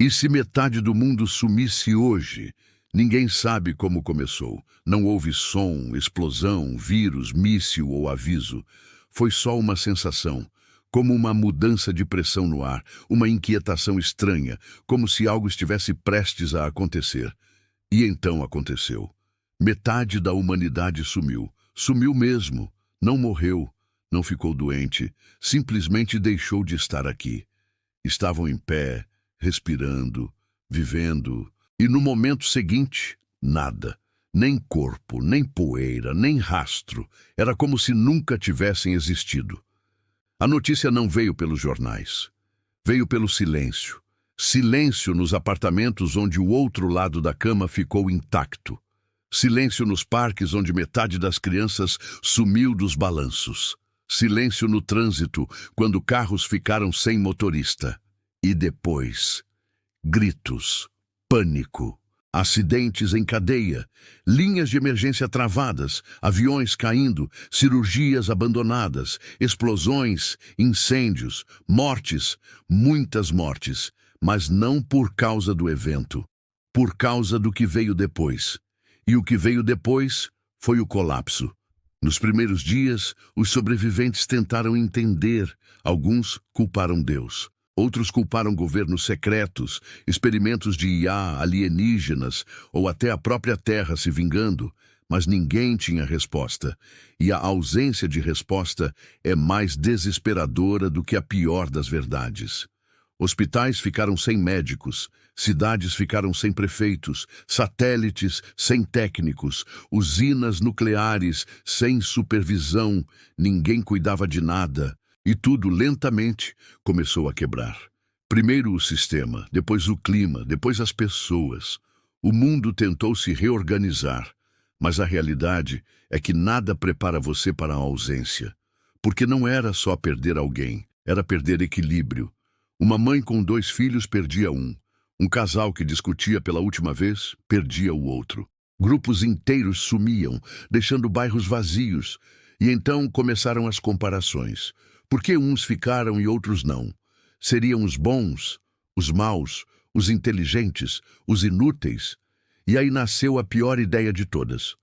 E se metade do mundo sumisse hoje? Ninguém sabe como começou. Não houve som, explosão, vírus, míssil ou aviso. Foi só uma sensação, como uma mudança de pressão no ar, uma inquietação estranha, como se algo estivesse prestes a acontecer. E então aconteceu. Metade da humanidade sumiu. Sumiu mesmo. Não morreu, não ficou doente, simplesmente deixou de estar aqui. Estavam em pé, respirando, vivendo, e no momento seguinte, nada. Nem corpo, nem poeira, nem rastro. Era como se nunca tivessem existido. A notícia não veio pelos jornais. Veio pelo silêncio. Silêncio nos apartamentos onde o outro lado da cama ficou intacto. Silêncio nos parques onde metade das crianças sumiu dos balanços. Silêncio no trânsito quando carros ficaram sem motorista. E depois, gritos, pânico, acidentes em cadeia, linhas de emergência travadas, aviões caindo, cirurgias abandonadas, explosões, incêndios, mortes, muitas mortes, mas não por causa do evento, por causa do que veio depois. E o que veio depois foi o colapso. Nos primeiros dias, os sobreviventes tentaram entender. Alguns culparam Deus. Outros culparam governos secretos, experimentos de IA, alienígenas ou até a própria Terra se vingando, mas ninguém tinha resposta. E a ausência de resposta é mais desesperadora do que a pior das verdades. Hospitais ficaram sem médicos, cidades ficaram sem prefeitos, satélites sem técnicos, usinas nucleares sem supervisão, ninguém cuidava de nada. E tudo lentamente começou a quebrar. Primeiro o sistema, depois o clima, depois as pessoas. O mundo tentou se reorganizar, mas a realidade é que nada prepara você para a ausência. Porque não era só perder alguém, era perder equilíbrio. Uma mãe com 2 filhos perdia um. Um casal que discutia pela última vez perdia o outro. Grupos inteiros sumiam, deixando bairros vazios. E então começaram as comparações. Por que uns ficaram e outros não? Seriam os bons, os maus, os inteligentes, os inúteis? E aí nasceu a pior ideia de todas.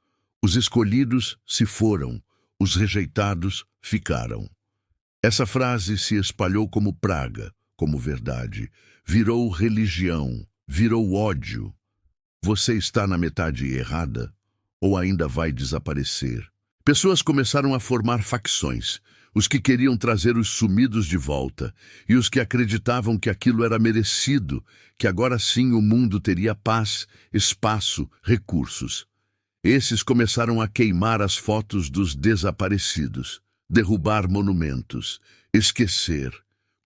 Os escolhidos se foram, os rejeitados ficaram. Essa frase se espalhou como praga, como verdade. Virou religião, virou ódio. Você está na metade errada ou ainda vai desaparecer? Pessoas começaram a formar facções. Os que queriam trazer os sumidos de volta e os que acreditavam que aquilo era merecido, que agora sim o mundo teria paz, espaço, recursos. Esses começaram a queimar as fotos dos desaparecidos, derrubar monumentos, esquecer,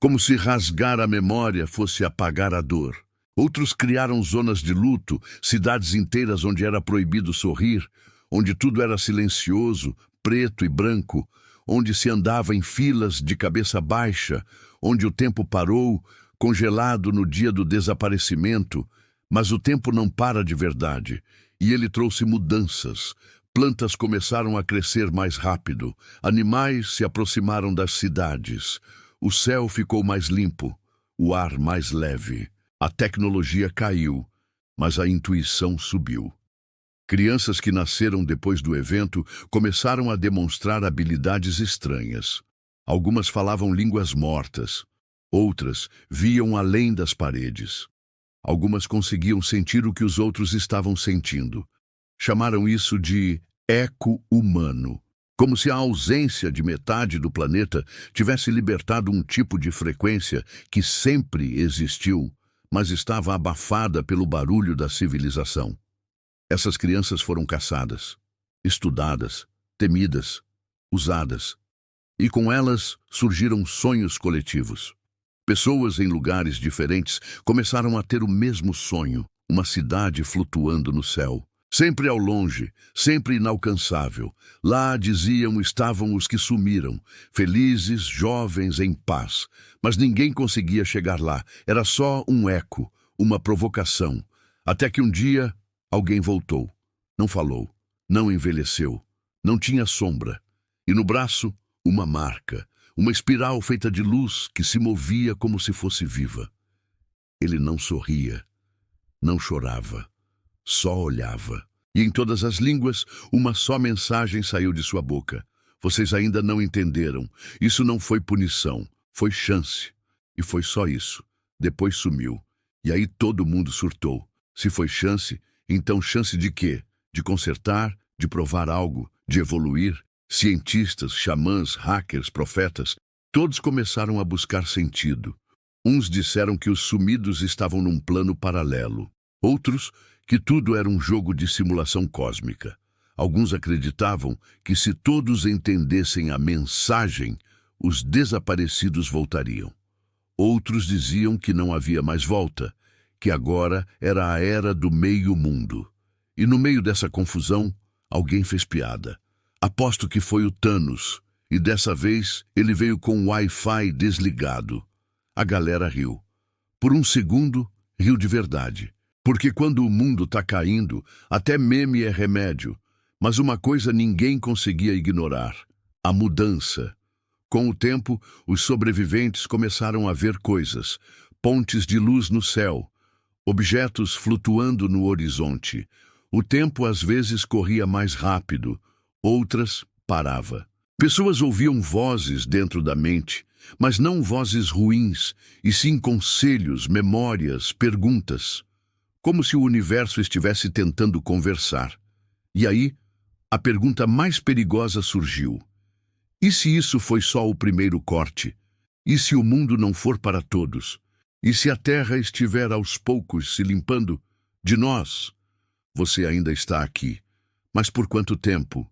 como se rasgar a memória fosse apagar a dor. Outros criaram zonas de luto, cidades inteiras onde era proibido sorrir, onde tudo era silencioso, preto e branco, onde se andava em filas de cabeça baixa, onde o tempo parou, congelado no dia do desaparecimento, mas o tempo não para de verdade, e ele trouxe mudanças. Plantas começaram a crescer mais rápido, animais se aproximaram das cidades, o céu ficou mais limpo, o ar mais leve, a tecnologia caiu, mas a intuição subiu. Crianças que nasceram depois do evento começaram a demonstrar habilidades estranhas. Algumas falavam línguas mortas, outras viam além das paredes. Algumas conseguiam sentir o que os outros estavam sentindo. Chamaram isso de eco humano, como se a ausência de metade do planeta tivesse libertado um tipo de frequência que sempre existiu, mas estava abafada pelo barulho da civilização. Essas crianças foram caçadas, estudadas, temidas, usadas. E com elas surgiram sonhos coletivos. Pessoas em lugares diferentes começaram a ter o mesmo sonho, uma cidade flutuando no céu. Sempre ao longe, sempre inalcançável. Lá, diziam, estavam os que sumiram, felizes, jovens, em paz. Mas ninguém conseguia chegar lá. Era só um eco, uma provocação. Até que um dia, alguém voltou. Não falou, não envelheceu, não tinha sombra. E no braço, uma marca, uma espiral feita de luz que se movia como se fosse viva. Ele não sorria, não chorava, só olhava. E em todas as línguas, uma só mensagem saiu de sua boca. Vocês ainda não entenderam. Isso não foi punição, foi chance. E foi só isso. Depois sumiu. E aí todo mundo surtou. Se foi chance, então chance de quê? De consertar, de provar algo, de evoluir? Cientistas, xamãs, hackers, profetas, todos começaram a buscar sentido. Uns disseram que os sumidos estavam num plano paralelo. Outros, que tudo era um jogo de simulação cósmica. Alguns acreditavam que se todos entendessem a mensagem, os desaparecidos voltariam. Outros diziam que não havia mais volta, que agora era a era do meio-mundo. E no meio dessa confusão, alguém fez piada. Aposto que foi o Thanos, e dessa vez ele veio com o Wi-Fi desligado. A galera riu. Por um segundo, riu de verdade. Porque quando o mundo tá caindo, até meme é remédio. Mas uma coisa ninguém conseguia ignorar: a mudança. Com o tempo, os sobreviventes começaram a ver coisas, pontes de luz no céu, objetos flutuando no horizonte. O tempo às vezes corria mais rápido, outras parava. Pessoas ouviam vozes dentro da mente, mas não vozes ruins, e sim conselhos, memórias, perguntas. Como se o universo estivesse tentando conversar. E aí, a pergunta mais perigosa surgiu. E se isso foi só o primeiro corte? E se o mundo não for para todos? E se a Terra estiver aos poucos se limpando de nós? Você ainda está aqui. Mas por quanto tempo?